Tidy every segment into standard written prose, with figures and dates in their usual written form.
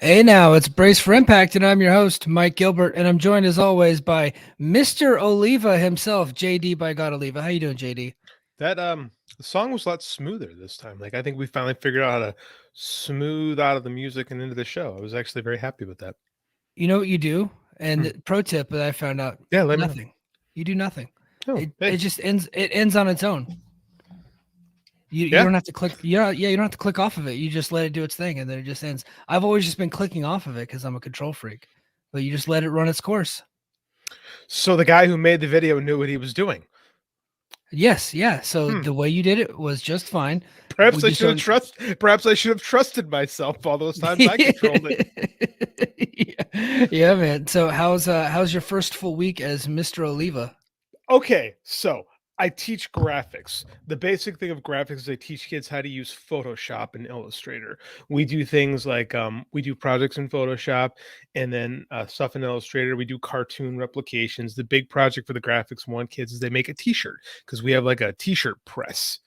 Hey now, it's Brace for Impact, and I'm your host, Mike Gilbert, and I'm joined as always by Mr. Oliva himself, JD by God Oliva. How you doing, JD? That the song was a lot smoother this time. Like I think we finally figured out how to smooth out of the music and into the show. I was actually very happy with that. You know what you do? And Hmm. the pro tip that I found out, Yeah, let me know. nothing. You do nothing. Oh, It hey. just ends on its own. You Yeah. don't have to click you don't have to click off of it. You just let it do its thing and then it just ends. I've always just been clicking off of it because I'm a control freak. But you just let it run its course. So the guy who made the video knew what he was doing. Yes, yeah. So Hmm. the way you did it was just fine. We Perhaps I just should have don't trusted myself all those times I yeah. controlled it. Yeah, man. So how's your first full week as Mr. Oliva? Okay, so I teach graphics. The basic thing of graphics is I teach kids how to use Photoshop and Illustrator. We do things like we do projects in Photoshop and then stuff in Illustrator. We do cartoon replications. The big project for the graphics one kids is they make a T-shirt because we have like a T-shirt press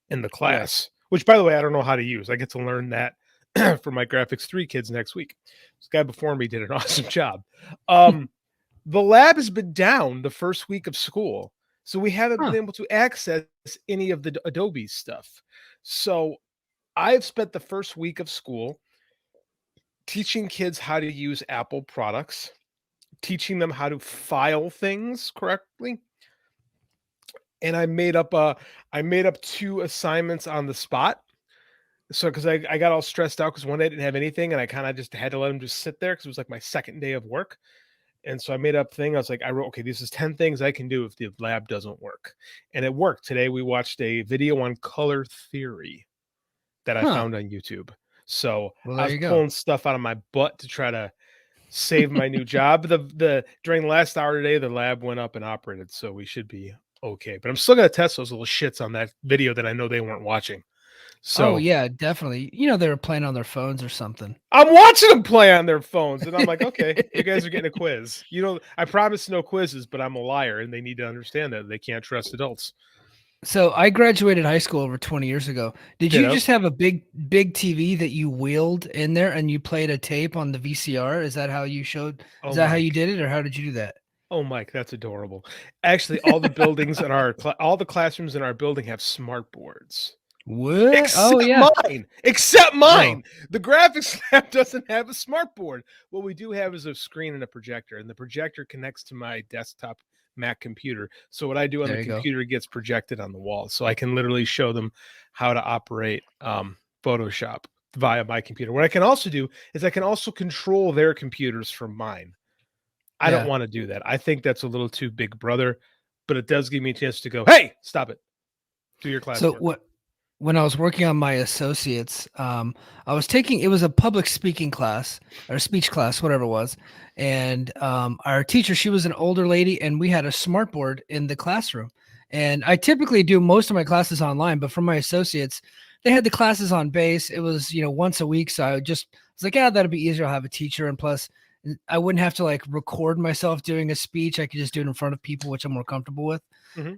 in the Yeah. class. Which, by the way, I don't know how to use. I get to learn that for my graphics 3 kids next week. This guy before me did an awesome job. Um, the lab has been down the first week of school, so we haven't been Huh. able to access any of the Adobe stuff. So I've spent the first week of school teaching kids how to use Apple products, teaching them how to file things correctly, and I made up 2 assignments on the spot. So because I got all stressed out because one day I didn't have anything and I kind of just had to let them just sit there because it was like my second day of work. And so I made up thing. I was like, I wrote, okay, this is 10 things I can do if the lab doesn't work. And it worked. Today we watched a video on color theory that I Huh. found on YouTube. So Well, I there was you go. pulling stuff out of my butt to try to save my new job. The during the last hour today, the lab went up and operated, so we should be okay. But I'm still gonna test those little shits on that video that I know they weren't watching. Oh So yeah, definitely. You know they were playing on their phones or something. I'm watching them play on their phones, and I'm like, okay, you guys are getting a quiz. You know, I promised no quizzes, but I'm a liar, and they need to understand that they can't trust adults. So I graduated high school over 20 years ago. Did you Ditto. just have a big TV that you wheeled in there and you played a tape on the VCR? Is that how you showed? Is Oh, that how you Mike. did it, or how did you do that? Oh, Mike, that's adorable. Actually, all the buildings in our all the classrooms in our building have smart boards. What? Oh Except yeah. mine. Except Oh, mine. The graphics lab doesn't have a smart board. What we do have is a screen and a projector, and the projector connects to my desktop Mac computer. So what I do on the there you go. computer gets projected on the wall. So I can literally show them how to operate Photoshop via my computer. What I can also do is I can also control their computers from mine. I don't Yeah. want to do that. I think that's a little too big brother, but it does give me a chance to go, hey, stop it. Do your So classwork. what when I was working on my associates, I was taking it was a public speaking class or speech class, whatever it was, and our teacher, she was an older lady, and we had a smart board in the classroom. And I typically do most of my classes online, but for my associates, they had the classes on base. It was once a week, so I just was like, yeah, that'll be easier. I'll have a teacher, and plus, I wouldn't have to like record myself doing a speech. I could just do it in front of people, which I'm more comfortable with. Hmm.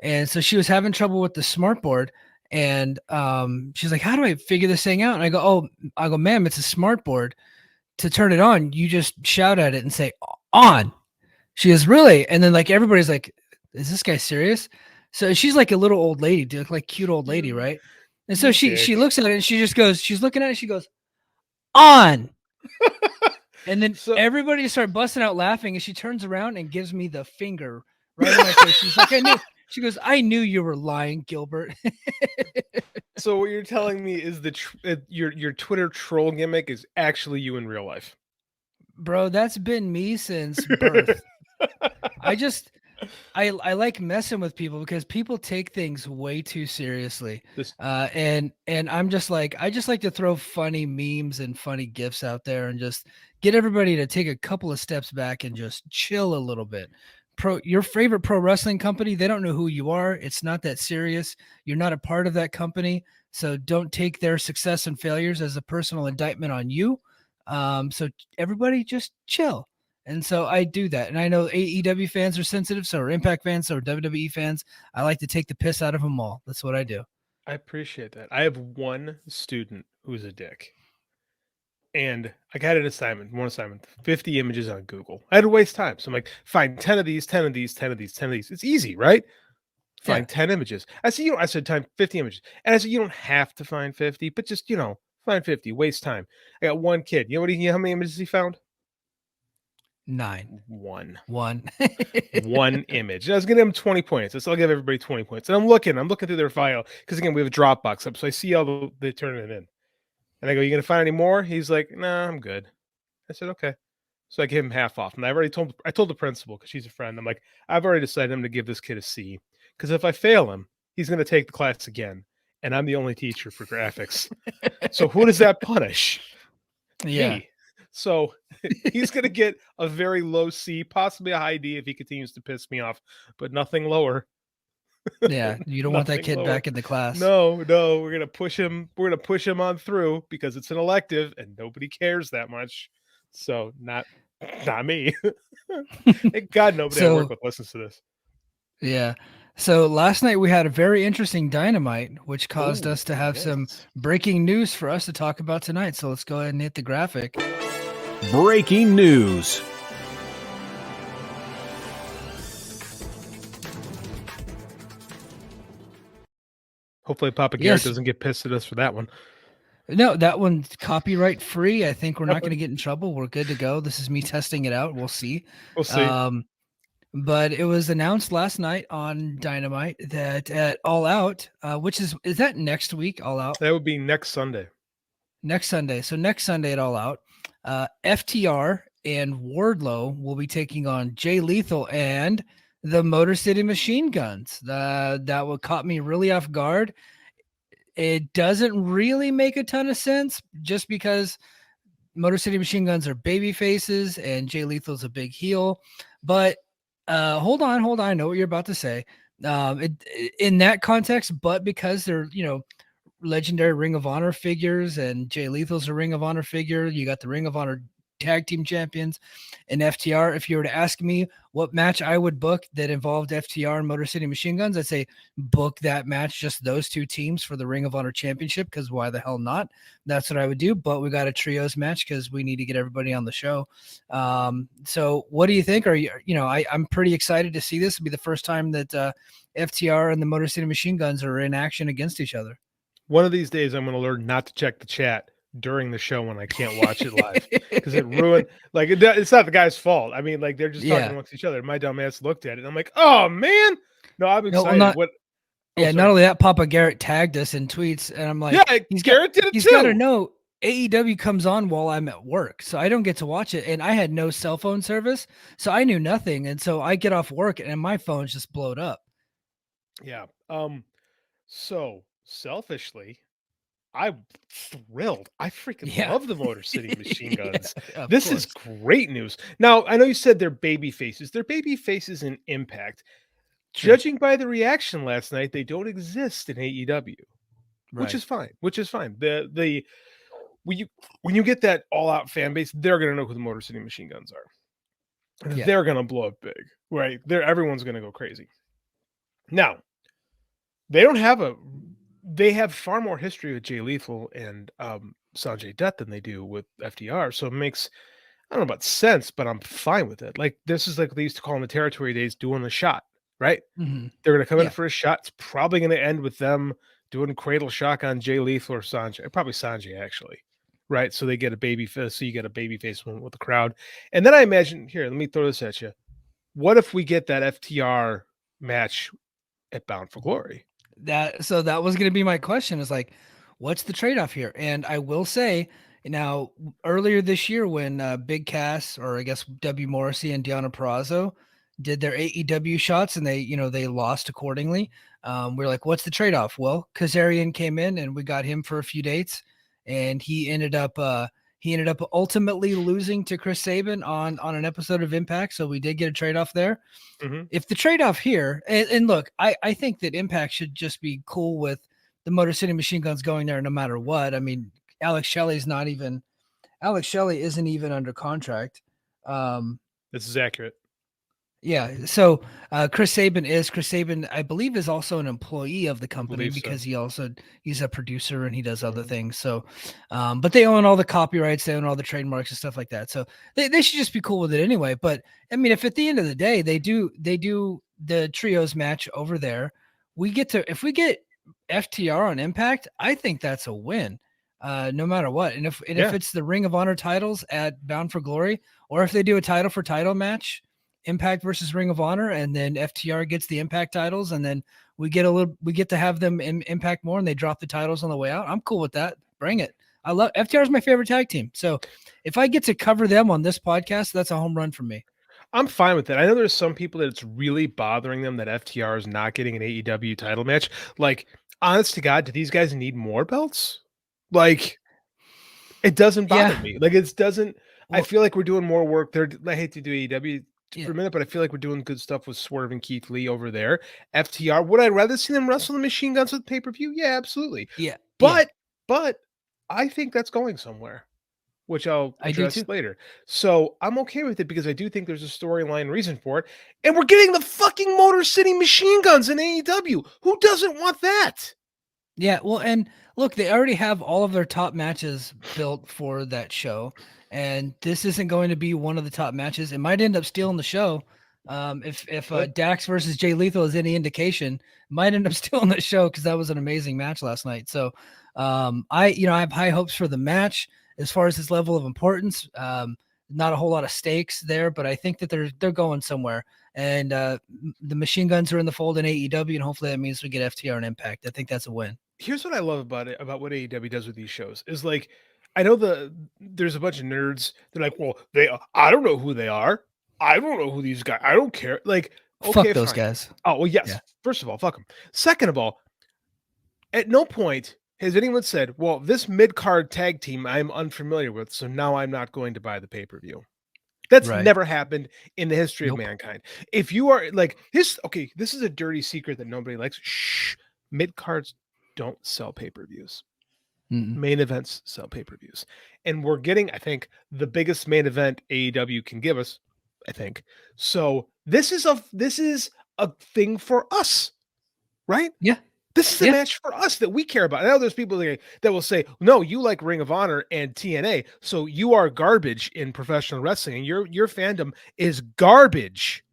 And so she was having trouble with the smart board. And she's like, how do I figure this thing out? And I go, ma'am, it's a smart board. To turn it on, you just shout at it and say on. She goes, really? And then like everybody's like, is this guy serious? So she's like a little old lady, dude, like cute old lady, You, right? And so you she dick. looks at it and she just goes, she's looking at it, she goes, on. And then So everybody started busting out laughing, and she turns around and gives me the finger right in my face. She's like, I knew. She goes, I knew you were lying, Gilbert. so what you're telling me is your Twitter troll gimmick is actually you in real life. Bro, that's been me since birth. I just I like messing with people because people take things way too seriously. This And I'm just like I just like to throw funny memes and funny gifs out there and just get everybody to take a couple of steps back and just chill a little bit. Your favorite pro wrestling company, they don't know who you are. It's not that serious. You're not a part of that company. So don't take their success and failures as a personal indictment on you. So everybody just chill. And so I do that. And I know AEW fans are sensitive, so are Impact fans, so are WWE fans. I like to take the piss out of them all. That's what I do. I appreciate that. I have one student who's a dick. And I got an assignment, one assignment, 50 images on Google. I had to waste time. So I'm like, find 10 of these, 10 of these, 10 of these, 10 of these. It's easy, right? Yeah. Find 10 images. I said time 50 images. And I said, you don't have to find 50, but just, find 50, waste time. I got one kid. You know how many images he found? 9. One. 1. One image. And I was giving him 20 points. So I'll give everybody 20 points. And I'm looking through their file. Because again, we have a Dropbox up. So I see all they turn it in. And I go, you gonna find any more? He's like, nah, I'm good. I said, okay. So I gave him half off. And I told the principal, because she's a friend. I'm like, I've already decided I'm gonna give this kid a C. Because if I fail him, he's gonna take the class again. And I'm the only teacher for graphics. So who does that punish? Yeah. Me. So he's gonna get a very low C, possibly a high D if he continues to piss me off, but nothing lower. Yeah. You don't want that Nothing kid lower. back in the class. No, we're gonna push him. We're gonna push him on through because it's an elective and nobody cares that much. So not me. Thank God nobody I work So, with listens to this. yeah. So last night we had a very interesting Dynamite, which caused Oh, us to have some yes. breaking news for us to talk about tonight. So let's go ahead and hit the graphic. Breaking news. Hopefully Papa Garrett Yes. doesn't get pissed at us for that one. No, that one's copyright free. I think we're not going to get in trouble. We're good to go. This is me testing it out. We'll see. We'll see. But it was announced last night on Dynamite that at All Out, which is that next week, All Out? That would be next Sunday. Next Sunday. So next Sunday at All Out, FTR and Wardlow will be taking on Jay Lethal and the Motor City Machine Guns. That what caught me really off guard. It doesn't really make a ton of sense just because Motor City Machine Guns are baby faces and Jay Lethal's a big heel. But hold on. I know what you're about to say. In that context, but because they're, legendary Ring of Honor figures and Jay Lethal's a Ring of Honor figure, you got the Ring of Honor tag team champions and FTR. If you were to ask me what match I would book that involved FTR and Motor City Machine Guns, I'd say book that match, just those two teams for the Ring of Honor championship, because why the hell not? That's what I would do. But we got a trios match because we need to get everybody on the show. So what do you think? I'm pretty excited to see this. It'll be the first time that FTR and the Motor City Machine Guns are in action against each other. One of these days, I'm going to learn not to check the chat during the show when I can't watch it live, because it ruined. Like it's not the guy's fault. I mean, like they're just talking amongst each other. My dumb ass looked at it. And I'm like, oh man, no, I'm excited. Not only that, Papa Garrett tagged us in tweets, and I'm like, yeah, Garrett did it he's too. got to know AEW comes on while I'm at work, so I don't get to watch it, and I had no cell phone service, so I knew nothing, and so I get off work and my phone's just blowed up. Yeah. So selfishly, I'm thrilled. I freaking love the Motor City Machine Guns. This is great news. Now, I know you said they're baby faces. They're baby faces in Impact. True. Judging by the reaction last night, they don't exist in AEW, which is fine. The when you get that all-out fan base, they're going to know who the Motor City Machine Guns are. Yeah. They're going to blow up big, right? Everyone's going to go crazy. Now, they have far more history with Jay Lethal and Sanjay Dutt than they do with FTR. So it makes, I don't know about sense, but I'm fine with it. Like, this is like they used to call in the territory days, doing the shot, right? Mm-hmm. They're going to come in for a shot. It's probably going to end with them doing cradle shock on Jay Lethal or Sanjay. Probably Sanjay, actually. Right? So they get a baby face. So you get a baby face with the crowd. And then I imagine, here, let me throw this at you. What if we get that FTR match at Bound for Glory? That was going to be my question, is like, what's the trade-off here? And I will say, now, earlier this year when Big Cass, or I guess W. Morrissey and Deonna Purrazzo did their AEW shots and they lost accordingly. We're like, what's the trade-off? Well, Kazarian came in and we got him for a few dates, and he ended up ultimately losing to Chris Sabin on an episode of Impact. So we did get a trade-off there. Mm-hmm. If the trade-off here, and look, I think that Impact should just be cool with the Motor City Machine Guns going there no matter what. I mean, Alex Shelley isn't even under contract. This is accurate. Yeah. So Chris Sabin, I believe, is also an employee of the company believe so. because he's a producer and he does other Mhm. things. So, but they own all the copyrights, they own all the trademarks and stuff like that. So they should just be cool with it anyway. But I mean, if at the end of the day they do the trios match over there, if we get FTR on Impact, I think that's a win. No matter what. And if Yeah. it's the Ring of Honor titles at Bound for Glory, or if they do a title for title match, Impact versus Ring of Honor, and then FTR gets the Impact titles, and then we get to have them in Impact more, and they drop the titles on the way out. I'm cool with that. Bring it. I love FTR is my favorite tag team. So if I get to cover them on this podcast, that's a home run for me. I'm fine with it. I know there's some people that it's really bothering them that FTR is not getting an AEW title match. Like, honest to God, do these guys need more belts? Like, it doesn't bother Yeah. me. Like, it doesn't. I Well, feel like we're doing more work there. I hate to do AEW yeah. for a minute, but I feel like we're doing good stuff with Swerve and Keith Lee over there. FTR, would I rather see them wrestle the Machine Guns with pay per view? Yeah, absolutely. Yeah. Yeah. But I think that's going somewhere, which I'll I do address too. later. So I'm okay with it because I do think there's a storyline reason for it. And we're getting the fucking Motor City Machine Guns in AEW. Who doesn't want that? Yeah, well, and look, they already have all of their top matches built for that show, and this isn't going to be one of the top matches. It might end up stealing the show. If Good. Dax versus Jay Lethal is any indication, it might end up stealing the show because that was an amazing match last night. So, I have high hopes for the match as far as its level of importance. Not a whole lot of stakes there, but I think that they're going somewhere. And the Machine Guns are in the fold in AEW, and hopefully that means we get FTR and Impact. I think that's a win. Here's what I love about it, about what AEW does with these shows is like, I know there's a bunch of nerds. They're like, well, I don't know who they are. I don't know who these guys. I don't care. Like, Fuck okay, those fine. guys. Oh well, yes. Yeah. First of all, fuck them. Second of all, at no point has anyone said, well, this mid card tag team I'm unfamiliar with, so now I'm not going to buy the pay per view. That's Right. never happened in the history Nope. of mankind. If you are like this, okay, this is a dirty secret that nobody likes. Shh, mid cards don't sell pay per views. Mm-mm. Main events sell pay per views, and we're getting, I think, the biggest main event AEW can give us. I think so. This is a thing for us, right? Yeah. This is a Yeah. match for us that we care about. I know there's people that will say, "No, you like Ring of Honor and TNA, so you are garbage in professional wrestling, and your fandom is garbage."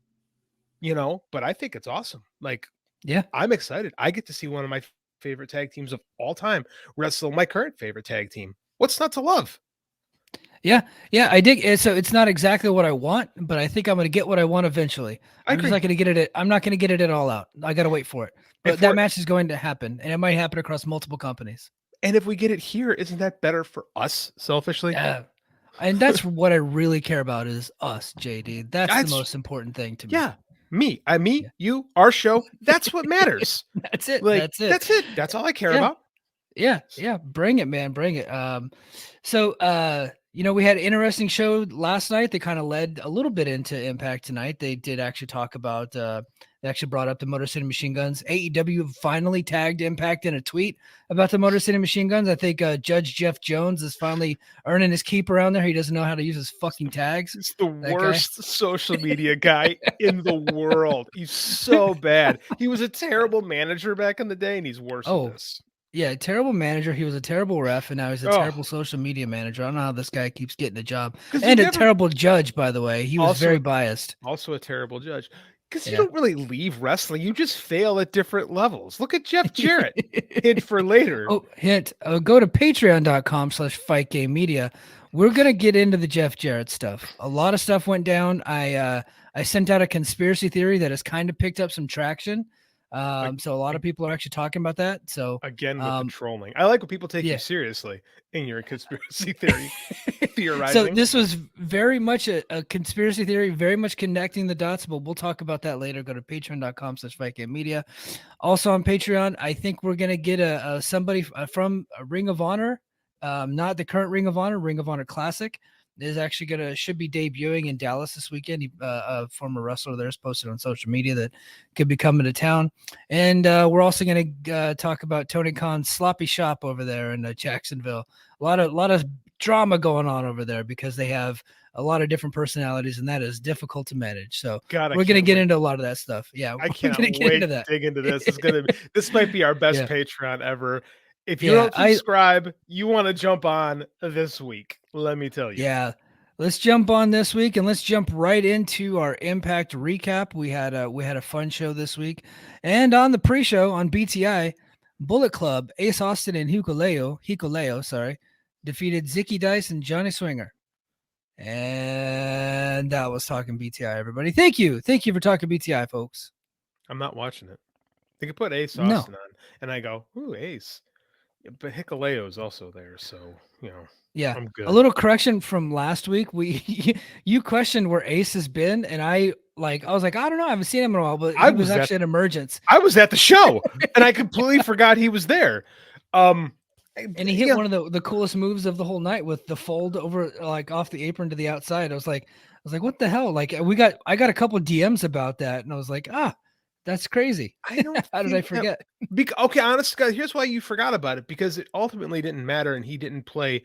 But I think it's awesome. Like, Yeah. I'm excited. I get to see one of my favorite tag teams of all time wrestle my current favorite tag team. What's not to love? Yeah. Yeah. I dig it. So it's not exactly what I want, but I think I'm going to get what I want eventually. I I'm just agree. not going to get it. I'm not going to get it at all out. I got to wait for it. But If that we're match is going to happen, and it might happen across multiple companies. and if we get it here, isn't that better for us selfishly? Yeah. And that's what I really care about is us, JD. That's the That's most important thing to me. yeah. Me, Yeah. you, our show. That's what matters. That's it. Like, That's it. that's it. That's all I care Yeah. about. Yeah, yeah, bring it, man, bring it. So we had an interesting show last night. They kind of led a little bit into Impact tonight. They did actually talk about. They actually brought up the Motor City Machine Guns. AEW finally tagged Impact in a tweet about the Motor City Machine Guns. I think Judge Jeff Jones is finally earning his keep around there. He doesn't know how to use his fucking tags. He's the That guy. worst social media guy in the world. He's so bad. He was a terrible manager back in the day, and he's worse Oh. than this. Yeah, terrible manager. He was a terrible ref, and now he's a Oh. terrible social media manager. I don't know how this guy keeps getting a job. 'Cause you And a never- terrible judge, by the way. He was Also- very biased. Also a terrible judge. Because you Yeah. don't really leave wrestling. You just fail at different levels. Look at Jeff Jarrett. Hint for later. Oh, hint. Go to patreon.com/fightgamemedia. We're going to get into the Jeff Jarrett stuff. A lot of stuff went down. I sent out a conspiracy theory that has kind of picked up some traction. So a lot of people are actually talking about that. So Again with the trolling. I like when people take yeah. you seriously in your conspiracy theory theorizing. So this was very much a conspiracy theory, very much connecting the dots, but we'll talk about that later. Go to patreon.com/fightgamemedia. Also on Patreon, I think we're going to get somebody from Ring of Honor, not the current Ring of Honor Classic. Is actually should be debuting in Dallas this weekend. A former wrestler there's posted on social media that could be coming to town. And we're also going to talk about Tony Khan's sloppy shop over there in Jacksonville. A lot of drama going on over there because they have a lot of different personalities, and that is difficult to manage. So God, I we're gonna can't get wait. into a lot of that stuff. Yeah, I we're cannot gonna get wait into to that. dig into this. This might be our best Yeah. Patreon ever. If you Yeah, don't subscribe, you want to jump on this week. Let me tell you. Yeah. Let's jump on this week and let's jump right into our Impact recap. We had a fun show this week. And on the pre-show on BTI, Bullet Club, Ace Austin and Hikuleo, sorry, defeated Zicky Dice and Johnny Swinger. And that was Talking BTI, everybody. Thank you. Thank you for Talking BTI, folks. I'm not watching it. They could put Ace No. Austin on, and I go, ooh, Ace. But Hikuleo's also there, so Yeah. I'm good. A little correction from last week. You questioned where Ace has been, and I was like, I don't know, I haven't seen him in a while, but he was actually an emergence. I was at the show and I completely forgot he was there. And he hit one of the coolest moves of the whole night with the fold over like off the apron to the outside. I was like, what the hell? Like I got a couple DMs about that, and I was like, that's crazy. I don't. How did I forget? Okay, honest guys, here's why you forgot about it, because it ultimately didn't matter, and he didn't play.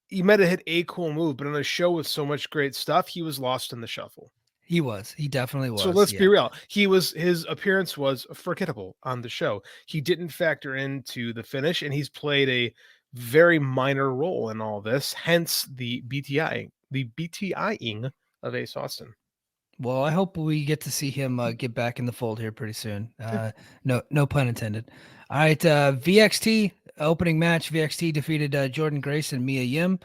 He might have hit a cool move, but on a show with so much great stuff, he was lost in the shuffle. He definitely was. So let's be real. His appearance was forgettable on the show. He didn't factor into the finish, and he's played a very minor role in all this. Hence the BTIing of Ace Austin. Well, I hope we get to see him get back in the fold here pretty soon. No pun intended. All right, VXT opening match. VXT defeated Jordan Grace and Mia Yim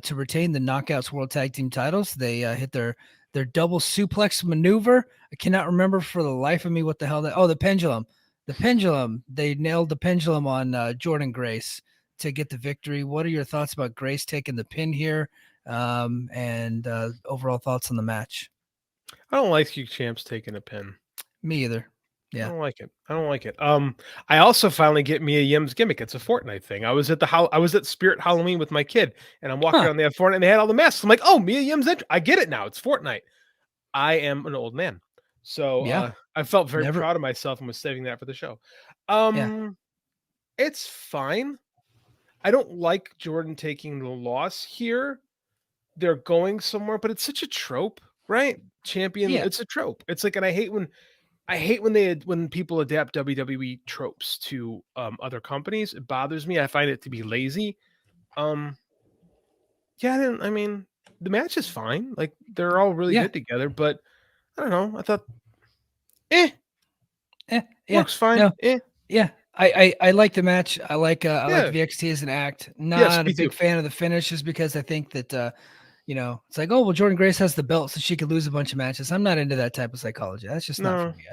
to retain the Knockouts World Tag Team titles. They hit their double suplex maneuver. I cannot remember for the life of me what the hell that. Oh, the pendulum. The pendulum. They nailed the pendulum on Jordan Grace to get the victory. What are your thoughts about Grace taking the pin here? And overall thoughts on the match? I don't like you champs taking a pin. Me either. Yeah. I don't like it. I also finally get Mia Yim's gimmick. It's a Fortnite thing. I was at Spirit Halloween with my kid, and I'm walking around. They have Fortnite, and they had all the masks. I'm like, oh, Mia Yim's I get it now. It's Fortnite. I am an old man, so I felt very proud of myself and was saving that for the show. It's fine. I don't like Jordan taking the loss here. They're going somewhere, but it's such a trope, right? Champion. Yeah. It's a trope. It's like, and I hate when people adapt WWE tropes to other companies. It bothers me. I find it to be lazy. The match is fine. Like, they're all really good together, but I don't know. I thought, works fine. No, yeah. I like the match. I like VXT as an act. Not a big fan of the finish, just because I think that it's like, oh well, Jordan Grace has the belt, so she could lose a bunch of matches. I'm not into that type of psychology. That's just not for me.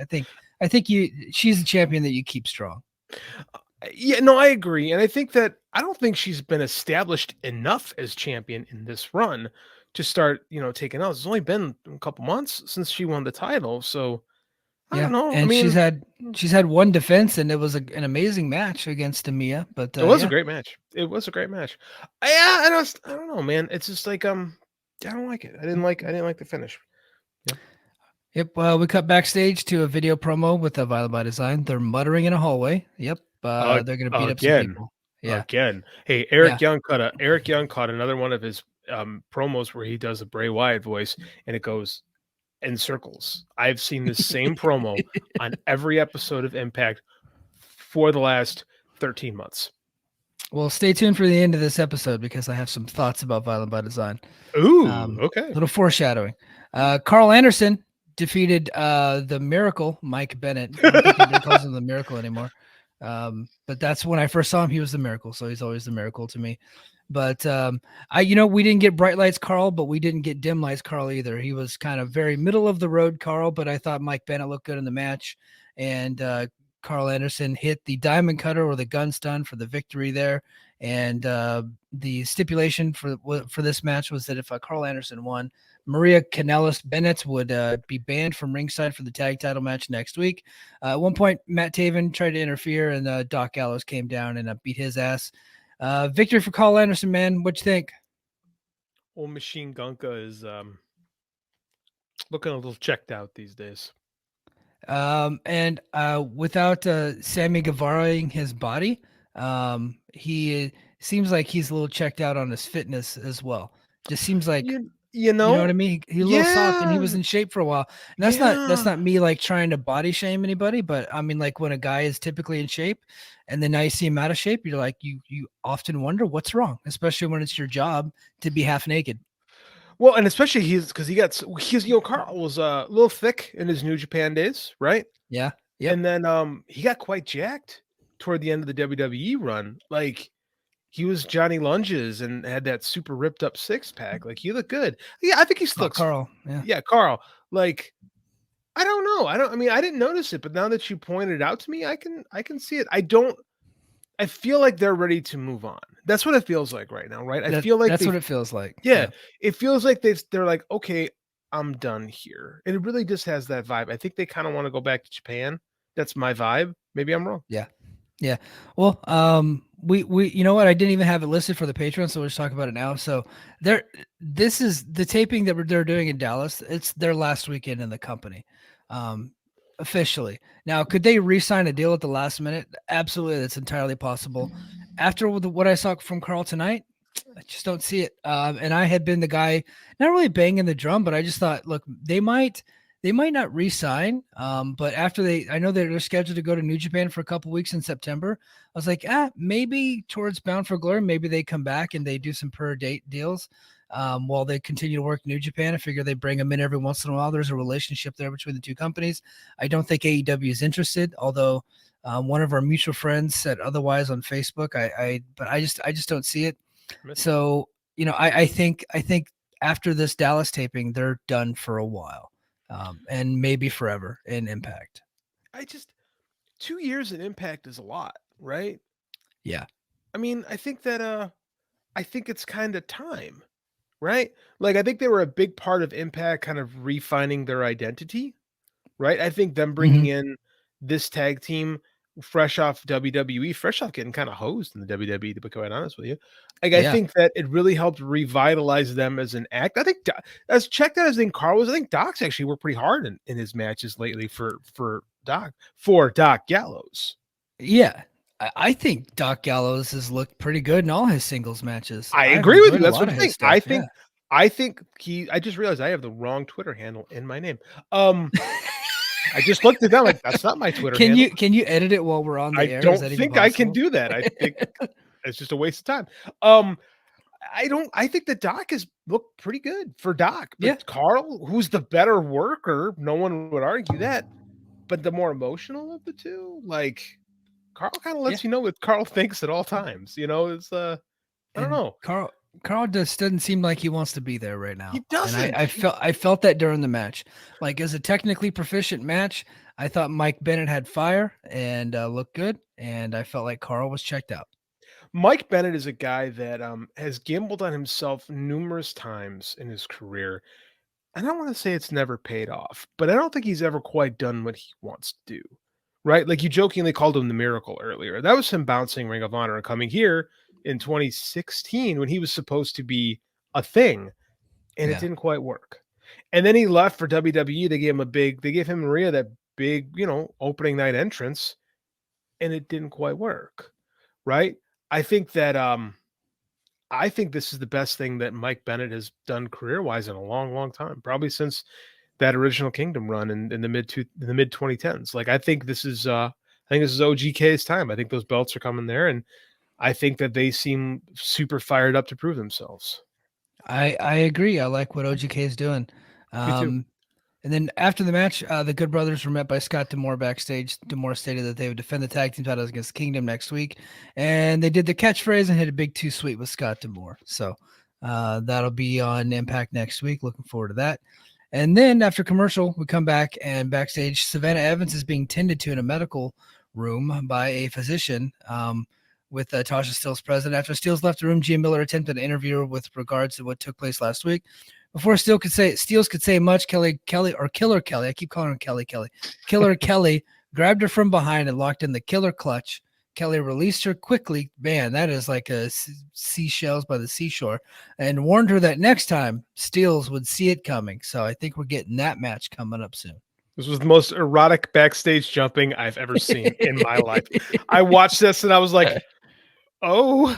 I think she's a champion that you keep strong. Yeah, no, I agree, and I don't think she's been established enough as champion in this run to start, taking out. It's only been a couple months since she won the title, so. I don't know. And she's had one defense, and it was an amazing match against Mia. But it was a great match. It was a great match. I don't know, man. It's just like I don't like it. I didn't like the finish. Yeah. Yep. Well, we cut backstage to a video promo with Violent by Design. They're muttering in a hallway. Yep. They're gonna beat up some people. Yeah. Again. Hey, Eric Young caught another one of his promos where he does a Bray Wyatt voice, and it goes in circles. I've seen the same promo on every episode of Impact for the last 13 months. Well, stay tuned for the end of this episode, because I have some thoughts about Violent by Design. Ooh, okay. Little foreshadowing. Carl Anderson defeated the Miracle, Mike Bennett. I don't think anybody calls him the Miracle anymore. But that's when I first saw him, he was the Miracle, so he's always the Miracle to me. But we didn't get bright lights Carl, but we didn't get dim lights Carl either. He was kind of very middle of the road Carl, but I thought Mike Bennett looked good in the match, and Carl Anderson hit the diamond cutter or the gun stun for the victory there. And the stipulation for this match was that if Carl Anderson won, Maria Kanellis Bennett would be banned from ringside for the tag title match next week. At one point, Matt Taven tried to interfere, and Doc Gallows came down and beat his ass. Victory for Carl Anderson, man. What'd you think? Old Machine Gunka is looking a little checked out these days. And without Sammy Guevara-ing his body, seems like he's a little checked out on his fitness as well. Just seems like, You you know what know? I mean? He's a little soft and he Yeah. was in shape for a while. And that's Yeah. not me like trying to body shame anybody, but I mean, like when a guy is typically in shape and then now you see him out of shape, you're like, you often wonder what's wrong, especially when it's your job to be half naked. Well, and especially Carl was a little thick in his New Japan days, right? Yeah. Yep. And then he got quite jacked toward the end of the WWE run. Like he was Johnny Lunges and had that super ripped up six pack. Like he looked good. Yeah, I think he Oh, looks. Carl. Yeah. Yeah, Carl. Like I don't know. I mean, I didn't notice it, but now that you pointed it out to me, I can see it. I feel like they're ready to move on. That's what it feels like right now, right? I feel like That's what it feels like. yeah, it feels like they're like, okay, I'm done here. And it really just has that vibe. I think they kind of want to go back to Japan. That's my vibe. Maybe I'm wrong. Yeah. Yeah. Well, we you know what? I didn't even have it listed for the Patreon, so we'll just talk about it now. So this is the taping that they're doing in Dallas. It's their last weekend in the company. Officially. Now, could they re-sign a deal at the last minute? Absolutely, that's entirely possible. After what I saw from Carl tonight, I just don't see it. And I had been the guy not really banging the drum, but I just thought, look, they might not re-sign. But after I know they're scheduled to go to New Japan for a couple weeks in September. I was like, maybe towards Bound for Glory, maybe they come back and they do some per date deals. While they continue to work New Japan, I figure they bring them in every once in a while. There's a relationship there between the two companies. I don't think AEW is interested, although one of our mutual friends said otherwise on Facebook. But I just don't see it. So, I think after this Dallas taping, they're done for a while, and maybe forever in Impact. 2 years in Impact is a lot, right? Yeah. I mean, I think it's kind of time. Right? Like I think they were a big part of Impact kind of refining their identity, right? I think them bringing in this tag team fresh off WWE, fresh off getting kind of hosed in the WWE, to be quite honest with you. Like I think that it really helped revitalize them as an act. I think as checked out as in Carl was, I think Doc's actually worked pretty hard in his matches lately for Doc Gallows. Yeah. I think Doc Gallows has looked pretty good in all his singles matches. I agree with you. That's what I'm I'm saying. I think I just realized I have the wrong Twitter handle in my name. I just looked at that like that's not my Twitter handle. Can you edit it while we're on the air? I don't think I can do that. I think it's just a waste of time. I think the Doc has looked pretty good for Doc. But Carl, who's the better worker, no one would argue that. But the more emotional of the two, like Carl kind of lets you know what Carl thinks at all times. It's I don't know. Carl just doesn't seem like he wants to be there right now. He doesn't. And I felt that during the match. Like as a technically proficient match, I thought Mike Bennett had fire and looked good, and I felt like Carl was checked out. Mike Bennett is a guy that has gambled on himself numerous times in his career. I don't want to say it's never paid off, but I don't think he's ever quite done what he wants to do. Right? Like you jokingly called him the Miracle earlier. That was him bouncing Ring of Honor and coming here in 2016 when he was supposed to be a thing, and it didn't quite work. And then he left for WWE. They gave him Maria that big, opening night entrance, and it didn't quite work. Right? I think this is the best thing that Mike Bennett has done career-wise in a long, long time, probably since that original Kingdom run in the mid 2010s. Like I think this is OGK's time. I think those belts are coming there, and I think that they seem super fired up to prove themselves. I agree. I like what OGK is doing. Me too. And then after the match, the Good Brothers were met by Scott D'Amore backstage. D'Amore stated that they would defend the tag team titles against Kingdom next week. And they did the catchphrase and hit a big 2 sweet with Scott D'Amore. So that'll be on Impact next week. Looking forward to that. And then after commercial, we come back and backstage, Savannah Evans is being tended to in a medical room by a physician with Tasha Steelz present. After Steelz left the room, Gia Miller attempted an interview her with regards to what took place last week. Before Steelz could say much, Killer Kelly, I keep calling her Kelly. Killer Kelly grabbed her from behind and locked in the killer clutch. Kelly released her quickly. Man, that is like a seashells by the seashore, and warned her that next time Steelz would see it coming. So I think we're getting that match coming up soon. This was the most erotic backstage jumping I've ever seen in my life. I watched this and I was like, oh,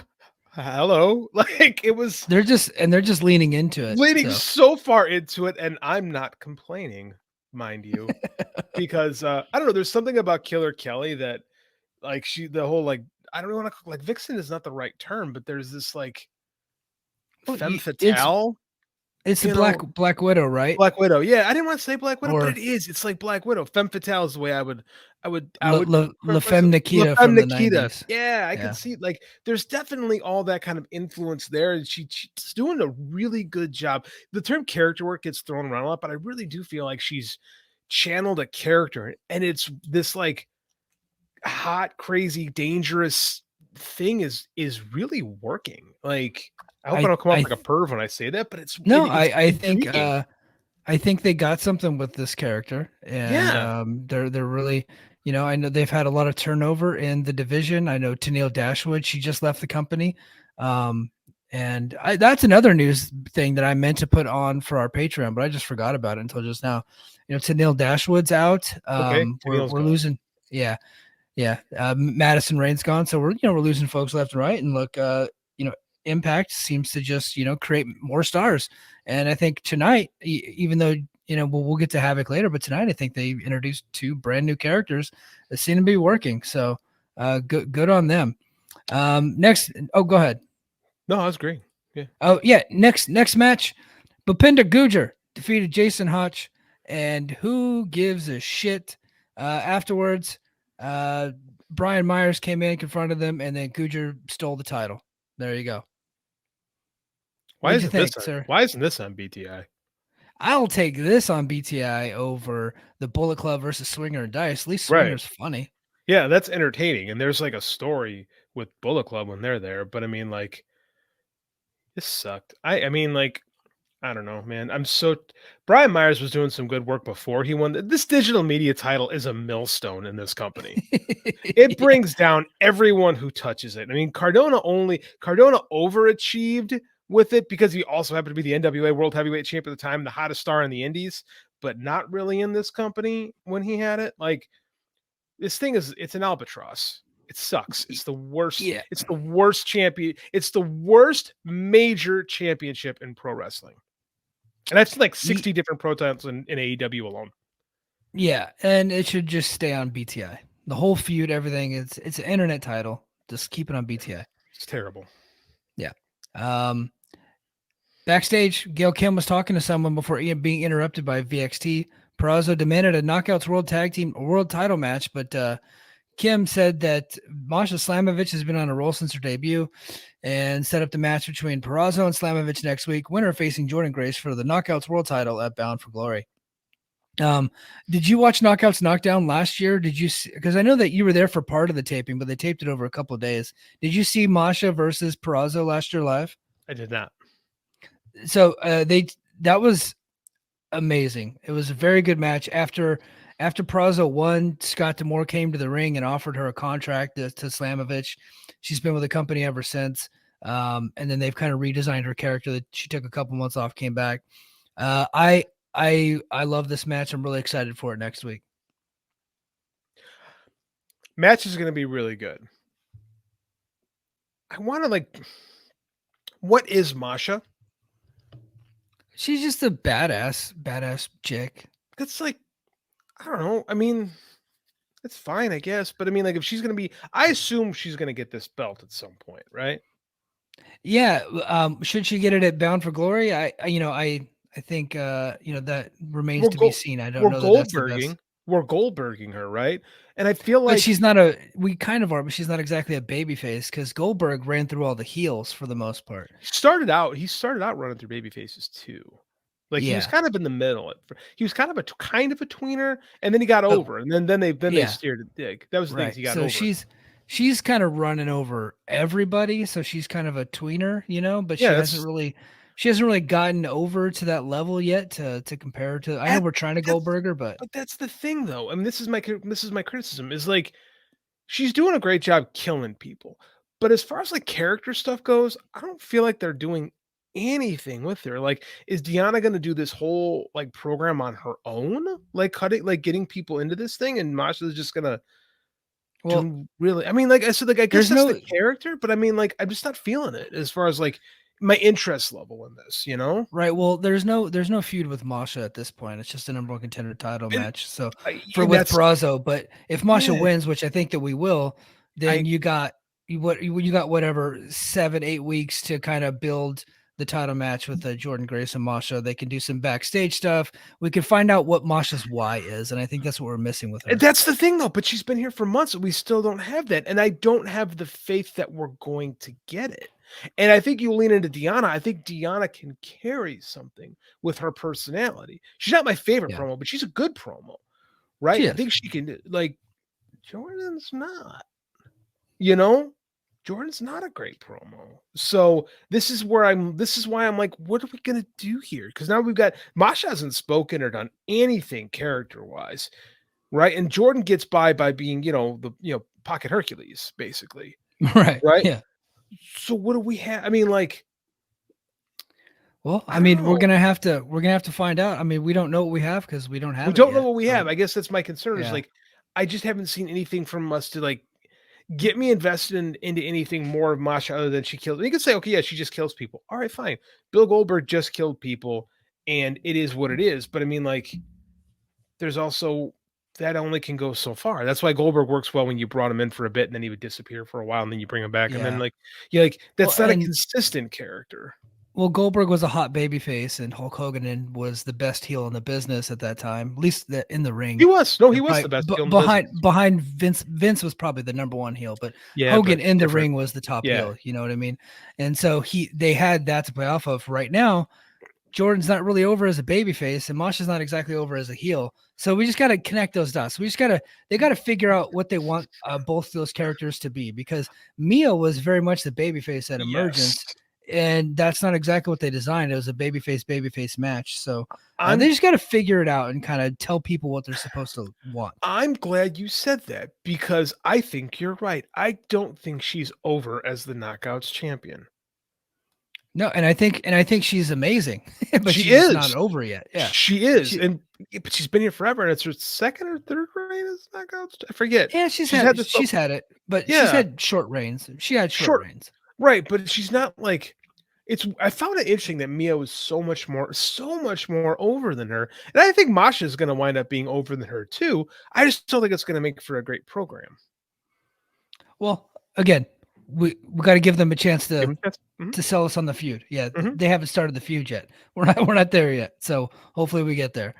hello, like it was They're just leaning into it. leading So so far into it, and I'm not complaining, mind you, because I don't know. There's something about Killer Kelly that, like, the whole like, I don't want to, like, vixen is not the right term, but there's this like well, femme it's fatale, it's the you know, Black Widow, right? Black Widow. Yeah, I didn't want to say Black Widow, but Or it is. It's like Black Widow. Femme fatale is the way I would La reference Femme it. La Nikita Femme from the Nikita. 90s. Yeah, I could Yeah. see, like, there's definitely all that kind of influence there, and she's doing a really good job. The term character work gets thrown around a lot, but I really do feel like she's channeled a character, and it's this like hot, crazy, dangerous thing is really working. Like, I hope I don't come off I like a perv when I say that, but no, it's intriguing. I think they got something with this character, and Yeah. they're really, I know they've had a lot of turnover in the division. I know Tennille Dashwood, she just left the company, and that's another news thing that I meant to put on for our Patreon, but I just forgot about it until just now. Tennille Dashwood's out. Okay. Tennille's We're gone. losing. Yeah, yeah. Madison Rain's gone, so we're losing folks left and right. And look, Impact seems to just create more stars. And I think tonight, even though we'll get to Havoc later, but tonight I think they introduced two brand new characters that seem to be working. So good on them. Next, go ahead. No, that was great. Yeah. Oh yeah, next match, Bhupinder Gujar defeated Jason Hotch, and who gives a shit? Afterwards, Brian Myers came in, confronted them, and then Gujar stole the title. There you go. What'd you think, sir? Why isn't this on BTI? I'll take this on BTI over the Bullet Club versus Swinger and Dice. At least Right. Swinger's funny. Yeah, that's entertaining. And there's like a story with Bullet Club when they're there. But I mean, like, this sucked. I mean, like, I don't know, man. Brian Myers was doing some good work before he won. This digital media title is a millstone in this company. It brings down everyone who touches it. I mean, Cardona overachieved with it because he also happened to be the NWA World Heavyweight Champion at the time, the hottest star in the Indies, but not really in this company when he had it. Like, this thing it's an albatross. It sucks. It's the worst. Yeah. It's the worst champion. It's the worst major championship in pro wrestling. And I've seen like 60 different pro titles in AEW alone. Yeah, and it should just stay on BTI. The whole feud, everything, it's an internet title. Just keep it on BTI. It's terrible. Yeah. Backstage, Gail Kim was talking to someone before being interrupted by VXT. Perazo demanded a Knockouts World title match, but Kim said that Masha Slamovich has been on a roll since her debut and set up the match between Perazo and Slamovich next week, winner facing Jordan Grace for the Knockouts World title at Bound for Glory. Did you watch Knockouts Knockdown last year? Did you see, because I know that you were there for part of the taping, but they taped it over a couple of days. Did you see Masha versus Perazo last year live? I did not. So that was amazing. It was a very good match. After Perazo won, Scott D'Amore came to the ring and offered her a contract to Slamovich. She's been with the company ever since. And then they've kind of redesigned her character. That she took a couple months off, came back. I love this match. I'm really excited for it next week. Match is going to be really good. I want to what is Masha? She's just a badass chick. That's like, I don't know. I mean, it's fine, I guess. But I mean, like, if she's going to be, I assume she's going to get this belt at some point, right? Yeah. Should she get it at Bound for Glory? I think that remains to be seen. I don't know that that's the best. We're Goldberging her, right? And I feel like but she's not we kind of are, but she's not exactly a baby face because Goldberg ran through all the heels for the most part. He started out running through baby faces too. Like, he was kind of in the middle. He was kind of a tweener, and then he got over, and then they steered a dig. That was the thing, he got over. So she's kind of running over everybody. So she's kind of a tweener, but she hasn't really gotten over to that level yet to compare her to. I know we're trying to Goldberg her, but that's the thing, though. I mean, this is my criticism is like, she's doing a great job killing people, but as far as like character stuff goes, I don't feel like they're doing anything with her. Like, is Deanna going to do this whole like program on her own, like getting people into this thing, and Masha's just gonna Well, doing really. I mean, like I said, like I guess there's that's no the character, but I mean, like I'm just not feeling it as far as like my interest level in this. You know, right. Well, there's no feud with Masha at this point. It's just a number one contender title and match. So for and with that's Perazo, but if Masha yeah. wins, which I think that we will, then I you got whatever 7-8 weeks to kind of build the title match with Jordan Grace and Masha. They can do some backstage stuff. We can find out what Masha's why is, and I think that's what we're missing with her. That's the thing though, but she's been here for months and we still don't have that. And I don't have the faith that we're going to get it. And I think you lean into Deanna. I think Deanna can carry something with her personality. She's not my favorite Yeah, promo, but she's a good promo, she right? I is. think she can do like Jordan's not, you know? Jordan's not a great promo. So this is why I'm like, what are we gonna do here? Because now we've got Masha hasn't spoken or done anything character-wise. Right, and Jordan gets by being, Pocket Hercules, basically, Right. right? Yeah. So what do we have? I mean, like, Well, I I don't mean, we're know. gonna have to find out. I mean, we don't know what we have because we don't have We it don't know yet. what we So have. I guess that's my concern is yeah, like, I just haven't seen anything from us to like get me invested into anything more of Masha other than she kills. You can say, okay, yeah, she just kills people. All right, fine. Bill Goldberg just killed people, and it is what it is. But I mean, like, there's also that only can go so far. That's why Goldberg works well when you brought him in for a bit and then he would disappear for a while and then you bring him back and then yeah. like you're like Well, that's not a and consistent character. well, Goldberg was a hot baby face, and Hulk Hogan was the best heel in the business at that time, at least in the ring. He And was probably the best heel in the behind business. behind Vince. Vince was probably the number one heel, but Yeah, Hogan but in the different. ring was the top Yeah. heel. You know what I mean? And so they had that to play off of. Right now, Jordan's not really over as a babyface, and Masha's not exactly over as a heel. So we just got to connect those dots. They got to figure out what they want both those characters to be, because Mia was very much the babyface at Yes. Emergence, and that's not exactly what they designed. It was a babyface match. So they I'm just got to figure it out and kind of tell people what they're supposed to want. I'm glad you said that because I think you're right. I don't think she's over as the Knockouts champion. No, and I think she's amazing, but She she's just not is. over yet. Yeah, She is. she But she's been here forever and it's her second or third reign as Knockouts. I forget. yeah She's had this she's had it, but she's yeah. had short reigns. She had short Short reigns. right, but she's not like I found it interesting that Mia was so much more over than her. And I think Masha is going to wind up being over than her too. I just don't think it's going to make for a great program. Well, again, we got to give them a chance Give 'em a chance. to sell us on the feud. Yeah, Mhm. they haven't started the feud yet. We're not there yet. So hopefully we get there.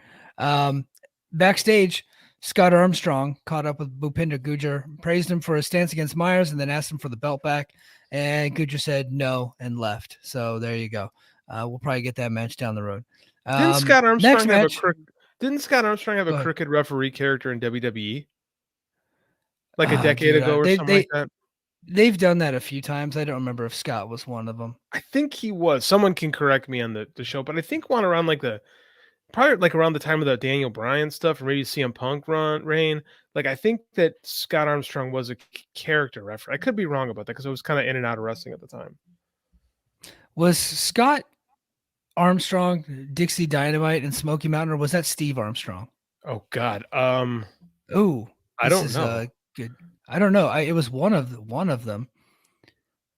Backstage, Scott Armstrong caught up with Bhupinder Gujar, praised him for his stance against Myers, and then asked him for the belt back. And Gujar said no and left. So there you go. We'll probably get that match down the road. Didn't Scott Next Armstrong match. Didn't Scott Armstrong have Go a ahead. crooked referee character in WWE? Like a decade Dude, ago or something like that? they've done that a few times. I don't remember if Scott was one of them. I think he was. Someone can correct me on the show, but I think one around like probably like around the time of the Daniel Bryan stuff, or maybe CM Punk reign. Like I think that Scott Armstrong was a character referee. I could be wrong about that because I was kind of in and out of wrestling at the time. Was Scott Armstrong Dixie Dynamite and Smoky Mountain, or was that Steve Armstrong? Oh God, Oh, I don't know. Good. I don't know. It was one of them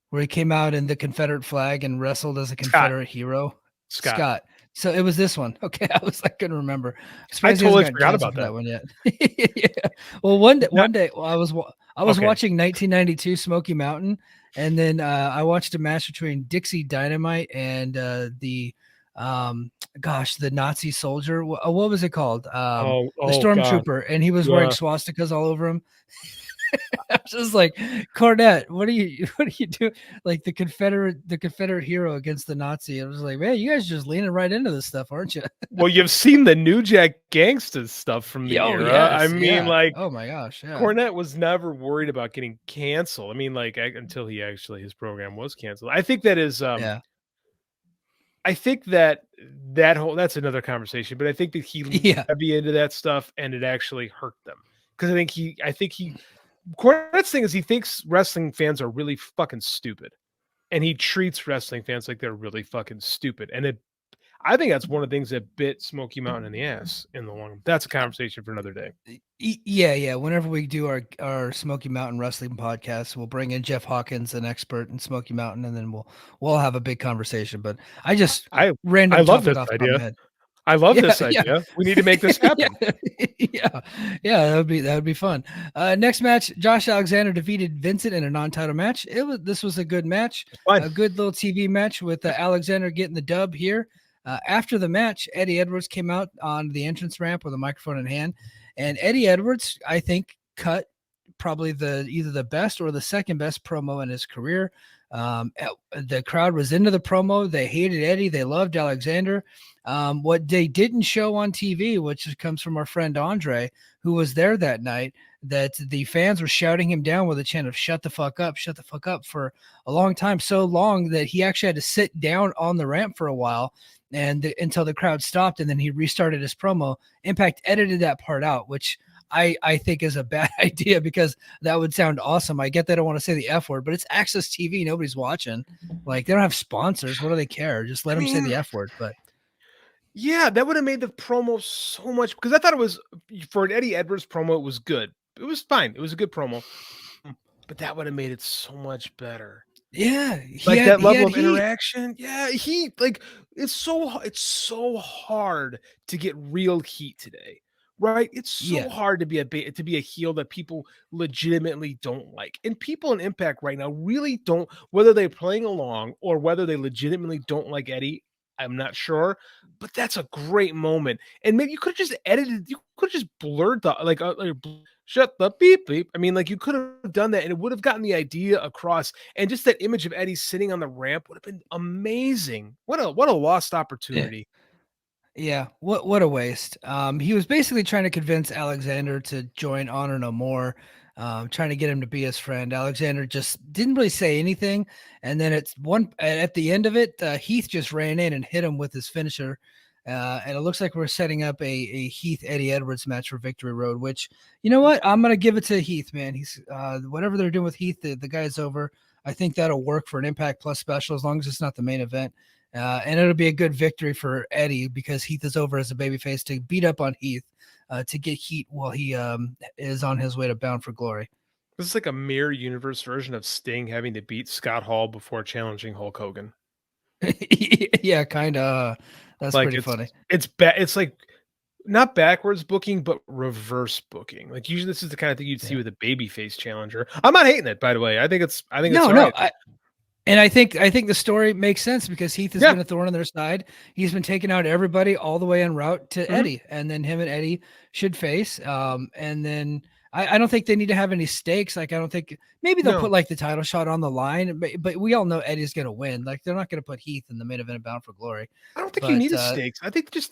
where he came out in the Confederate flag and wrestled as a Confederate hero. Scott. So it was this one. Okay, I couldn't remember. I totally forgot about that one yet. Yeah. Well, one day I was watching 1992 Smoky Mountain, and then I watched a match between Dixie Dynamite and the Nazi soldier. What was it called? The Stormtrooper, and he was wearing swastikas all over him. I was just like, Cornette, what are you doing? Like the Confederate hero against the Nazi. I was like, man, you guys are just leaning right into this stuff, aren't you? Well, you've seen the New Jack Gangsta stuff from the era. Yes, I mean, like, oh my gosh, yeah. Cornette was never worried about getting canceled. I mean, like, until his program was canceled. I think that is, I think that's another conversation. But I think that he leaned heavy into that stuff, and it actually hurt them because I think he. Cornette's thing is he thinks wrestling fans are really fucking stupid, and he treats wrestling fans like they're really fucking stupid. And I think that's one of the things that bit Smoky Mountain in the ass in the long run. That's a conversation for another day. Yeah. Whenever we do our Smoky Mountain Wrestling podcast, we'll bring in Jeff Hawkins, an expert in Smoky Mountain, and then we'll have a big conversation. But I just I random love topic this off the top of my idea. head. I love Yeah, this yeah. idea. We need to make this happen. yeah, that would be fun. Next match, Josh Alexander defeated Vincent in a non-title match. This was a good match, Fine. a good little TV match with Alexander getting the dub here. After the match, Eddie Edwards came out on the entrance ramp with a microphone in hand, and Eddie Edwards, I think, cut probably either the best or the second best promo in his career. The crowd was into the promo. They hated Eddie. They loved Alexander. What they didn't show on TV, which comes from our friend Andre, who was there that night, that the fans were shouting him down with a chant of shut the fuck up for a long time, so long that he actually had to sit down on the ramp for a while until the crowd stopped, and then he restarted his promo. Impact edited that part out, which I think is a bad idea because that would sound awesome. I get they don't want to say the F word, but it's Access TV. Nobody's watching. Like, they don't have sponsors. What do they care? Just let them say the F word. But yeah, that would have made the promo so much, because I thought it was, for an Eddie Edwards promo, it was good. It was fine. It was a good promo, but that would have made it so much better. yeah, Like that level of interaction. Yeah, it's so hard to get real heat today, right? It's so hard to be a heel that people legitimately don't like. And people in Impact right now really don't, whether they're playing along or whether they legitimately don't like Eddie, I'm not sure, but that's a great moment. And maybe you could have just edited, you could have just blurred shut the beep beep. I mean, like, you could have done that and it would have gotten the idea across. And just that image of Eddie sitting on the ramp would have been amazing. What a lost opportunity. Yeah, what a waste. He was basically trying to convince Alexander to join Honor No More, trying to get him to be his friend. Alexander just didn't really say anything, and then at the end of it, Heath just ran in and hit him with his finisher, and it looks like we're setting up a Heath Eddie Edwards match for Victory Road. Which, you know what, I'm gonna give it to Heath, man. He's whatever they're doing with Heath, the guy's over. I think that'll work for an Impact Plus special as long as it's not the main event. And it'll be a good victory for Eddie because Heath is over as a babyface to beat up on Heath to get heat while he is on his way to Bound for Glory. This is like a mirror universe version of Sting having to beat Scott Hall before challenging Hulk Hogan. Yeah, kind of. That's Like, pretty funny. It's like not backwards booking, but reverse booking. Like, usually this is the kind of thing you'd see with a babyface challenger. I'm not hating it, by the way. I think it's all right. And I think the story makes sense because Heath has been a thorn on their side. He's been taking out everybody all the way en route to Eddie, and then him and Eddie should face. And then I don't think they need to have any stakes. Like, I don't think maybe they'll put like the title shot on the line, but we all know Eddie's going to win. Like, they're not going to put Heath in the main event of Bound for Glory. I don't think you need stakes. I think just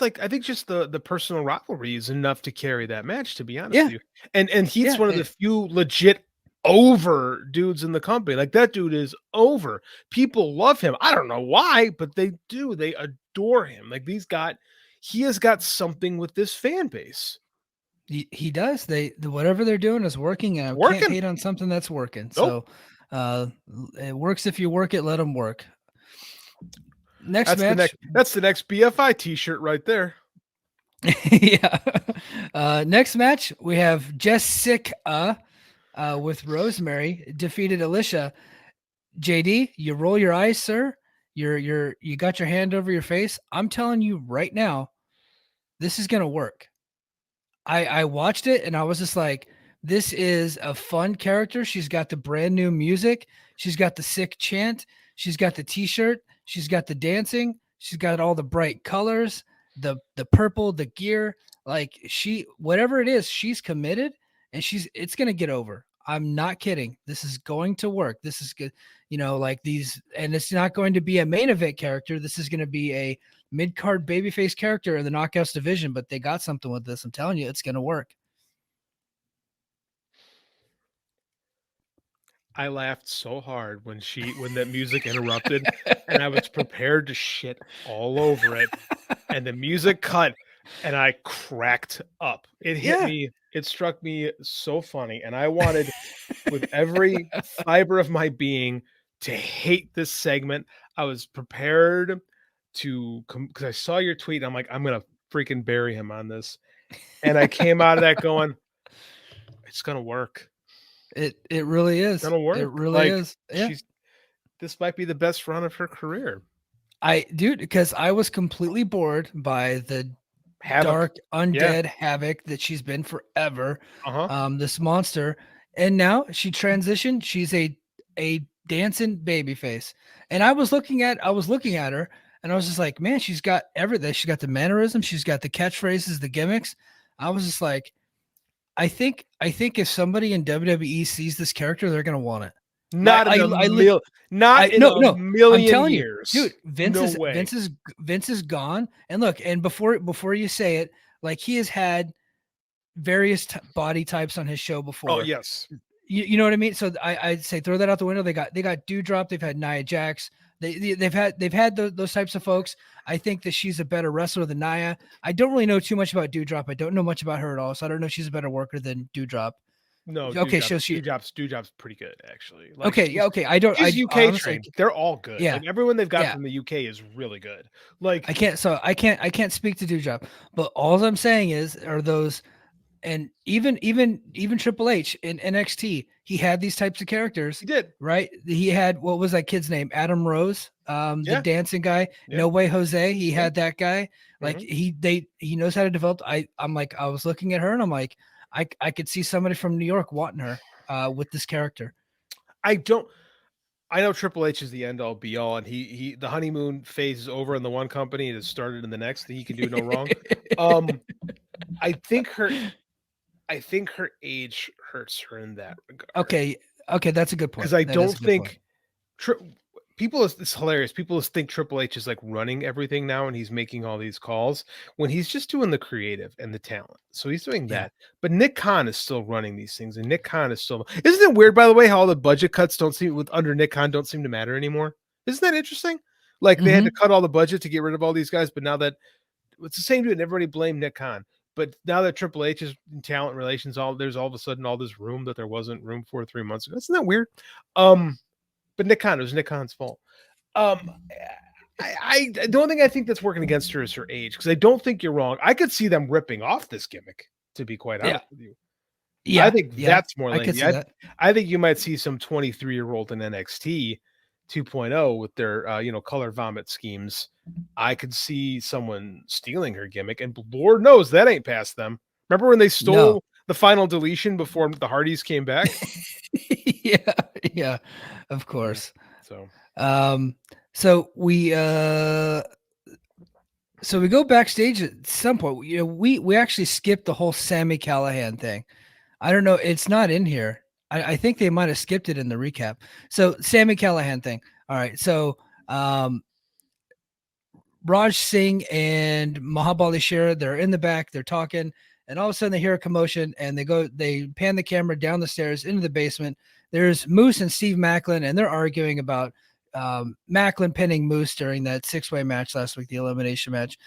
the personal rivalry is enough to carry that match, to be honest with you. And Heath's one of the few legit over dudes in the company. Like, that dude is over. People love him. I don't know why, but they do. They adore him. Like, he has got something with this fan base. He does. Whatever they're doing is working, and I can't hate on something that's working. Nope. So it works if you work it. Let them work. That's the next BFI t-shirt right there. Yeah. Next match, we have JesSICKa with Rosemary defeated Alicia. JD, you roll your eyes, sir. You got your hand over your face. I'm telling you right now, this is gonna work. I watched it and I was just like, this is a fun character. She's got the brand new music. She's got the sick chant. She's got the t-shirt. She's got the dancing. She's got all the bright colors, the purple, the gear. Like, whatever it is, she's committed and it's going to get over. I'm not kidding. This is going to work. This is good. Like these, and it's not going to be a main event character. This is going to be a mid-card babyface character in the Knockouts division, but they got something with this. I'm telling you, it's going to work. I laughed so hard when that music interrupted and I was prepared to shit all over it. And the music cut and I cracked up. It hit me. It struck me so funny. And I wanted with every fiber of my being to hate this segment. I was prepared to come because I saw your tweet. And I'm like, I'm gonna freaking bury him on this, and I came out of that going, it's gonna work. It really It's is. gonna It work. really Like is. Yeah. she's this might be the best run of her career. Dude, because I was completely bored by the Havoc. dark Yeah. undead havoc that she's been forever. Uh-huh. This monster, and now she transitioned. She's a dancing baby face, and I was looking at her, and I was just like, man, she's got everything. She's got the mannerisms, she's got the catchphrases, the gimmicks. I was just like, I think if somebody in WWE sees this character, they're gonna want it. Not in a not in No, a no. I'm million telling you, years. dude. Vince No is way. Vince is gone. And look, and before you say it, like he has had various body types on his show before. Oh, yes. You know what I mean? So I'd say throw that out the window. They got Dewdrop. They've had Nia Jax. They've had those types of folks. I think that she's a better wrestler than Nia. I don't really know too much about Dewdrop. I don't know much about her at all. So I don't know if she's a better worker than Dewdrop. No, Okay, so she Dewdrop's pretty good, actually. Like okay, yeah, okay. I don't. she's I UK honestly, trained. They're all good. yeah, Like everyone they've got yeah. from the UK is really good. Like I can't. So I can't speak to Dewdrop. But all I'm saying are those, and even Triple H in NXT, he had these types of characters. he did. Right? He had, what was that kid's name? Adam Rose, the Yeah. dancing guy. Yeah. No Way Jose. He Yeah. had that guy. Like he knows how to develop. I'm like, I was looking at her and I'm like, I could see somebody from New York wanting her with this character. I know Triple H is the end all be all, and he the honeymoon phase is over in the one company and has started in the next. He can do no wrong. I think her age hurts her in that regard. Okay, that's a good point. Because I don't think it's hilarious. People think Triple H is like running everything now and he's making all these calls when he's just doing the creative and the talent. So he's doing that. But Nick Khan is still running these things, and Nick Khan is still. Isn't it weird, by the way, how all the budget cuts under Nick Khan don't seem to matter anymore? Isn't that interesting? Like they had to cut all the budget to get rid of all these guys, but now that it's the same dude, and everybody blamed Nick Khan. But now that Triple H is in talent relations, there's all of a sudden all this room that there wasn't room for 3 months ago. Isn't that weird? But Nick Khan, it was Nick Khan's fault. I don't think that's working against her is her age, because I don't think you're wrong. I could see them ripping off this gimmick, to be quite honest with you. Yeah, I think that's more I like could see that. I think you might see some 23-year-old in NXT 2.0 with their color vomit schemes. I could see someone stealing her gimmick, and Lord knows that ain't past them. Remember when they stole the final deletion before the Hardys came back? yeah, of course. So we go backstage at some point. We actually skipped the whole Sami Callihan thing. I don't know. It's not in here. I think they might have skipped it in the recap. So Sami Callihan thing. All right. So Raj Singh and Mahabali Shera, they're in the back, they're talking, and all of a sudden they hear a commotion and they pan the camera down the stairs into the basement. There's Moose and Steve Macklin, and they're arguing about Macklin pinning Moose during that 6-way match last week, the elimination match.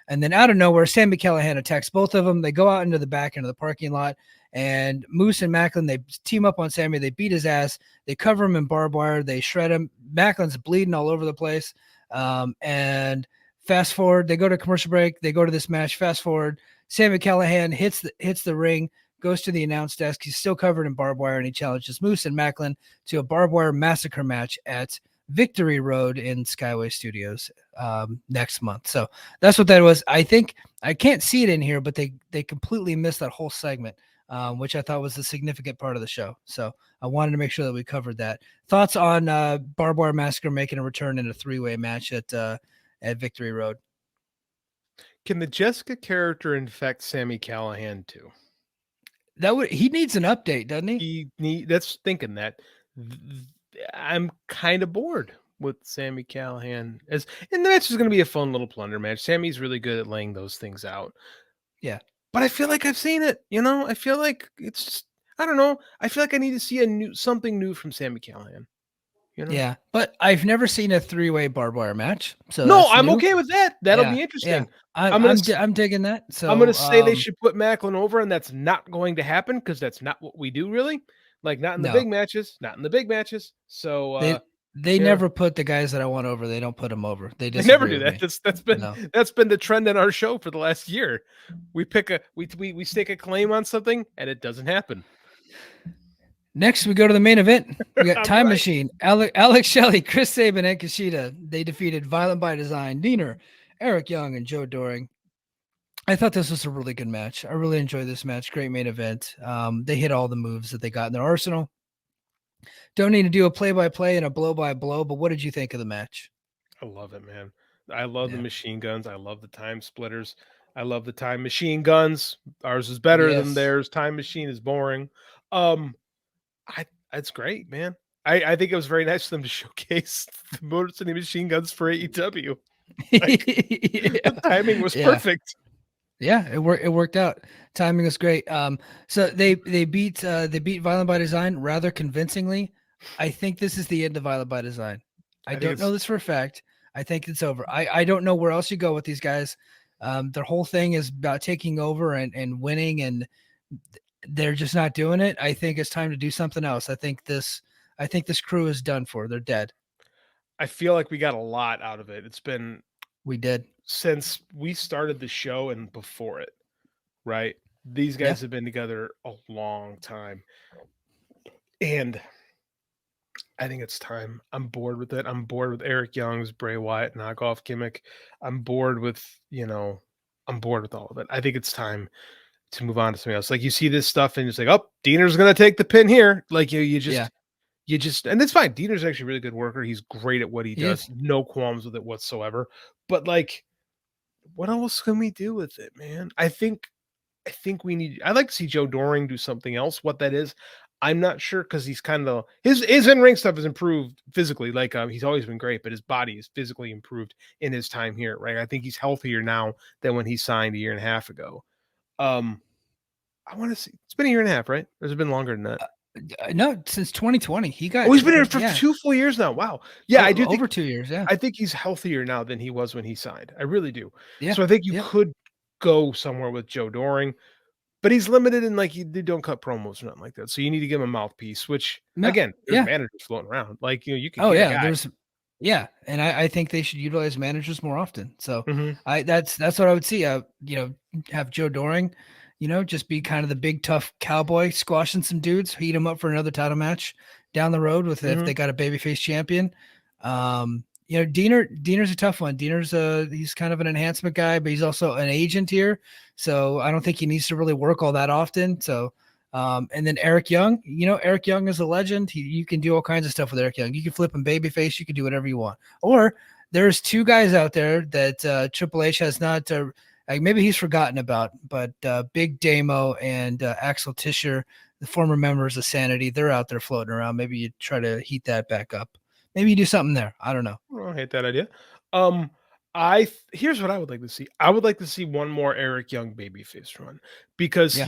And then out of nowhere, Sami Callihan attacks both of them. They go out into the back into the parking lot, and Moose and Macklin, they team up on Sami. They beat his ass. They cover him in barbed wire. They shred him. Macklin's bleeding all over the place. And fast forward, they go to commercial break. They go to this match. Fast forward, Sami Callihan hits the ring, goes to the announce desk. He's still covered in barbed wire, and he challenges Moose and Macklin to a barbed wire massacre match at Victory Road in Skyway Studios next month. So that's what that was. I think I can't see it in here, but they completely missed that whole segment, which I thought was a significant part of the show. So I wanted to make sure that we covered that. Thoughts on barbed wire massacre making a return in a 3-way match at Victory Road? Can the JesSICKa character infect Sami Callihan too? He needs an update, doesn't he? That's thinking that. I'm kind of bored with Sami Callihan, and the match is going to be a fun little plunder match. Sammy's really good at laying those things out. Yeah, but I feel like I've seen it. I feel like it's just, I don't know. I feel like I need to see something new from Sami Callihan. Yeah, but I've never seen a 3-way barbed wire match. So no, I'm okay with that. That'll be interesting. Yeah. I'm digging that. So I'm going to say they should put Macklin over, and that's not going to happen because that's not what we do really. Like not in the big matches, So They Yeah. never put the guys that I want over. They don't put them over. They They never disagree do with that. me. That's been the trend in our show for the last year. We pick we stake a claim on something and it doesn't happen. Next, we go to the main event. We got I'm Time right. Machine, Alex Shelley, Chris Sabin, and Kushida. They defeated Violent by Design, Diener, Eric Young, and Joe Doring. I thought this was a really good match. I really enjoyed this match. Great main event. They hit all the moves that they got in their arsenal. Don't need to do a play-by-play and a blow-by-blow, but what did you think of the match? I love it, man. I love the Yeah. machine guns. I love the time splitters. I love the time machine guns. Ours is better than Yes. theirs. Time machine is boring. I That's great, man. I think it was very nice for them to showcase the Motor City machine guns for AEW. Like the timing was Yeah. perfect. Yeah, it worked out. Timing was great. So they beat Violent by Design rather convincingly. I think this is the end of Violent by Design. I think don't know this for a fact. I think it's over. I don't know where else you go with these guys. Their whole thing is about taking over and winning, and they're just not doing it. I think it's time to do something else. I think this crew is done for. They're dead. I feel like we got a lot out of it. It's been We did. since we started the show and before it, right? These guys have been together a long time. And I think it's time. I'm bored with it. I'm bored with Eric Young's Bray Wyatt knockoff gimmick. I'm bored with, I'm bored with all of it. I think it's time to move on to something else. Like you see this stuff and it's like, oh, Diener's going to take the pin here. Like you just, and it's fine. Diener's actually a really good worker. He's great at what he does. is. No qualms with it whatsoever. But like, what else can we do with it, man? I think I'd like to see Joe Doring do something else. What that is, I'm not sure, because he's kind of his in-ring stuff has improved physically. Like he's always been great, but his body is physically improved in his time here, right? I think he's healthier now than when he signed a year and a half ago. I want to see. It's been a year and a half, right? Or has it been longer than that? No, since 2020. He got. Oh, he's been here for 2 full years now. Wow. Yeah, I do think over 2 years. Yeah, I think he's healthier now than he was when he signed. I really do. yeah. So I think you yeah. could go somewhere with Joe Doring. But he's limited in, like, they don't cut promos or nothing like that. So you need to give him a mouthpiece, which, again, there's managers floating around. Like, you can get a guy. And I think they should utilize managers more often. So Mhm. that's what I would see. Have Joe Doring, just be kind of the big tough cowboy, squashing some dudes, heat them up for another title match down the road with if they got a babyface champion. Diener's a tough one. Diener's he's kind of an enhancement guy, but he's also an agent here. So I don't think he needs to really work all that often. So, and then Eric Young, Eric Young is a legend. You can do all kinds of stuff with Eric Young. You can flip him babyface. You can do whatever you want. Or there's 2 guys out there that Triple H has not, maybe he's forgotten about, but Big Damo and Axel Tischer, the former members of Sanity, they're out there floating around. Maybe you try to heat that back up. Maybe you do something there. I don't know. I don't hate that idea. Here's what I would like to see. I would like to see one more Eric Young babyface run, because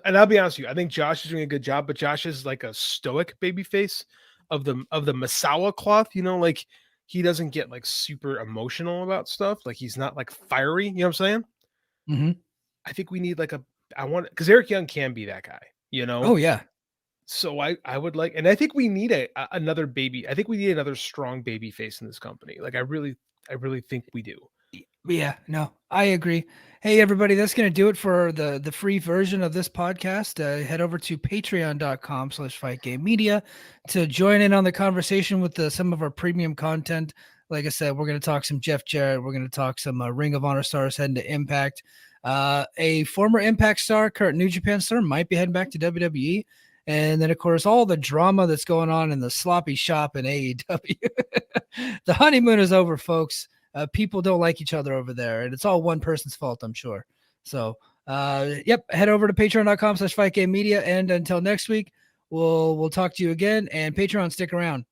and I'll be honest with you, I think Josh is doing a good job, but Josh is like a stoic babyface of the Masawa cloth. Like he doesn't get like super emotional about stuff. Like he's not like fiery. You know what I'm saying? Mm-hmm. I think we need because Eric Young can be that guy. Oh yeah. So I would like, and I think we need another baby. I think we need another strong baby face in this company. Like I really think we do. Yeah, no, I agree. Hey everybody, that's going to do it for the free version of this podcast. Head over to patreon.com/fightgamemedia to join in on the conversation with some of our premium content. Like I said, we're going to talk some Jeff Jarrett. We're going to talk some Ring of Honor stars heading to Impact. A former Impact star, current New Japan star, might be heading back to WWE. And then, of course, all the drama that's going on in the sloppy shop in AEW. The honeymoon is over, folks. People don't like each other over there, and it's all one person's fault, I'm sure. So, head over to patreon.com/fightgamemedia. And until next week, we'll talk to you again. And Patreon, stick around.